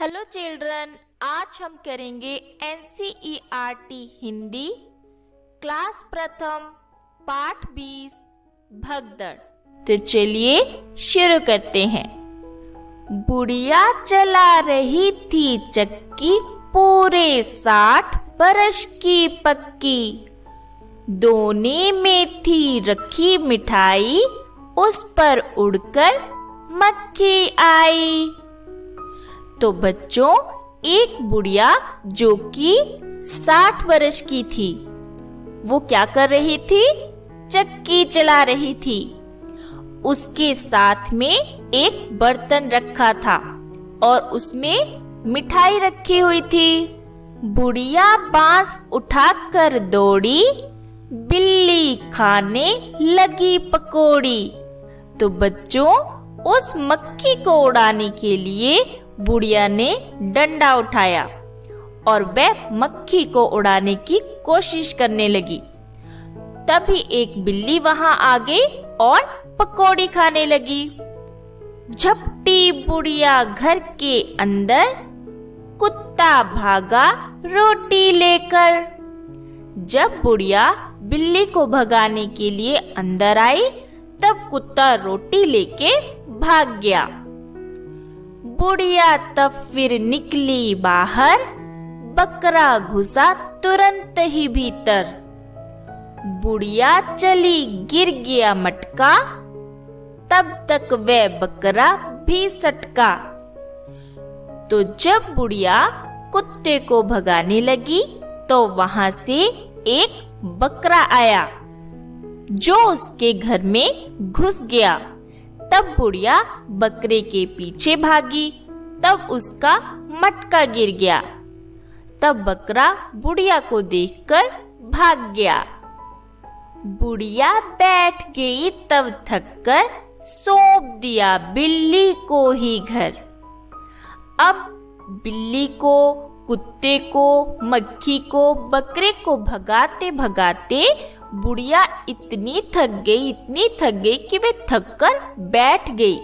Hello children, आज हम करेंगे NCERT हिंदी क्लास प्रथम पाठ 20 भगदड़। तो चलिए शुरू करते हैं। बुढ़िया चला रही थी चक्की पूरे 60 बरस की पक्की। दोने में थी रखी मिठाई, उस पर उड़कर मक्खी आई। तो बच्चों, एक बुढ़िया जो कि 60 वर्ष की थी, वो क्या कर रही थी? चक्की चला रही थी। उसके साथ में एक बर्तन रखा था और उसमें मिठाई रखी हुई थी। बुढ़िया बांस उठाकर दौड़ी, बिल्ली खाने लगी पकौड़ी। तो बच्चों, उस मक्खी को उड़ाने के लिए बुढ़िया ने डंडा उठाया और वह मक्खी को उड़ाने की कोशिश करने लगी। तभी एक बिल्ली वहां आ गई और पकौड़ी खाने लगी। झपटी बुढ़िया घर के अंदर, कुत्ता भागा रोटी लेकर। जब बुढ़िया बिल्ली को भगाने के लिए अंदर आई, तब कुत्ता रोटी लेके भाग गया। बुढ़िया तब फिर निकली बाहर, बकरा घुसा तुरंत ही भीतर। बुढ़िया चली, गिर गया मटका, तब तक वह बकरा भी सटका। तो जब बुढ़िया कुत्ते को भगाने लगी, तो वहां से एक बकरा आया जो उसके घर में घुस गया। तब बुढ़िया बकरे के पीछे भागी, तब उसका मटका गिर गया। तब बकरा बुढ़िया को देखकर भाग गया। बुढ़िया बैठ गई, तब थककर सौंप दिया बिल्ली को ही घर। अब बिल्ली को, कुत्ते को, मक्खी को, बकरे को भगाते भगाते बुढ़िया इतनी थक गई कि वे थककर बैठ गई।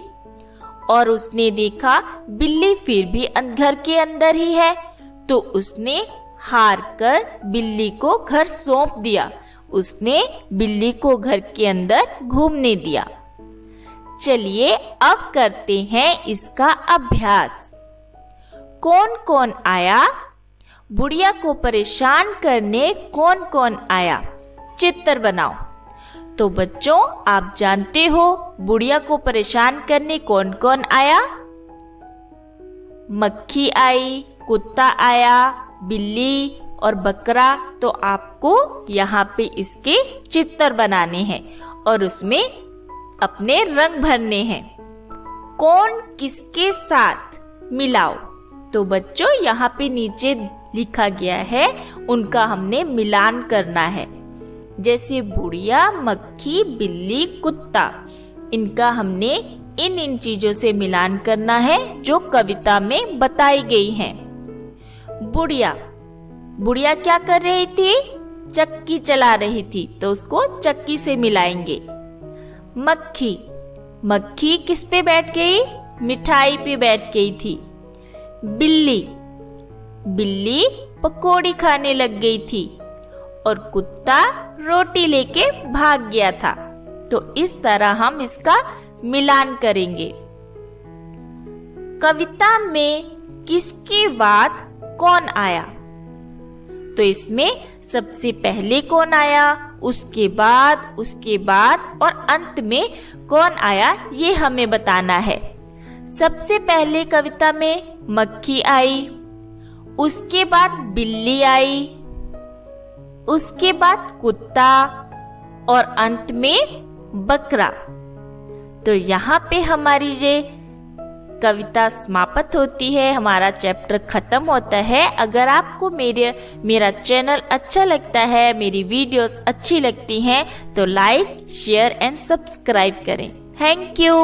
और उसने देखा बिल्ली फिर भी घर के अंदर ही है, तो उसने हार कर बिल्ली को घर सौंप दिया। उसने बिल्ली को घर के अंदर घूमने दिया। चलिए अब करते हैं इसका अभ्यास। कौन कौन आया? बुढ़िया को परेशान करने कौन कौन आया? चित्र बनाओ। तो बच्चों, आप जानते हो बुढ़िया को परेशान करने कौन कौन आया? मक्खी आई, कुत्ता आया, बिल्ली और बकरा। तो आपको यहाँ पे इसके चित्र बनाने हैं और उसमें अपने रंग भरने हैं। कौन किसके साथ मिलाओ। तो बच्चों, यहाँ पे नीचे लिखा गया है, उनका हमने मिलान करना है। जैसे बुढ़िया, मक्खी, बिल्ली, कुत्ता, इनका हमने इन चीजों से मिलान करना है जो कविता में बताई गई हैं। बुढ़िया क्या कर रही थी? चक्की चला रही थी, तो उसको चक्की से मिलाएंगे। मक्खी किस पे बैठ गई? मिठाई पे बैठ गई थी। बिल्ली पकौड़ी खाने लग गई थी और कुत्ता रोटी लेके भाग गया था। तो इस तरह हम इसका मिलान करेंगे। कविता में किसके बाद कौन आया? तो इसमें सबसे पहले कौन आया, उसके बाद और अंत में कौन आया, ये हमें बताना है। सबसे पहले कविता में मक्खी आई, उसके बाद बिल्ली आई, उसके बाद कुत्ता और अंत में बकरा। तो यहाँ पे हमारी ये कविता समाप्त होती है, हमारा चैप्टर खत्म होता है। अगर आपको मेरा चैनल अच्छा लगता है, मेरी वीडियोस अच्छी लगती हैं, तो लाइक, शेयर एंड सब्सक्राइब करें। Thank you.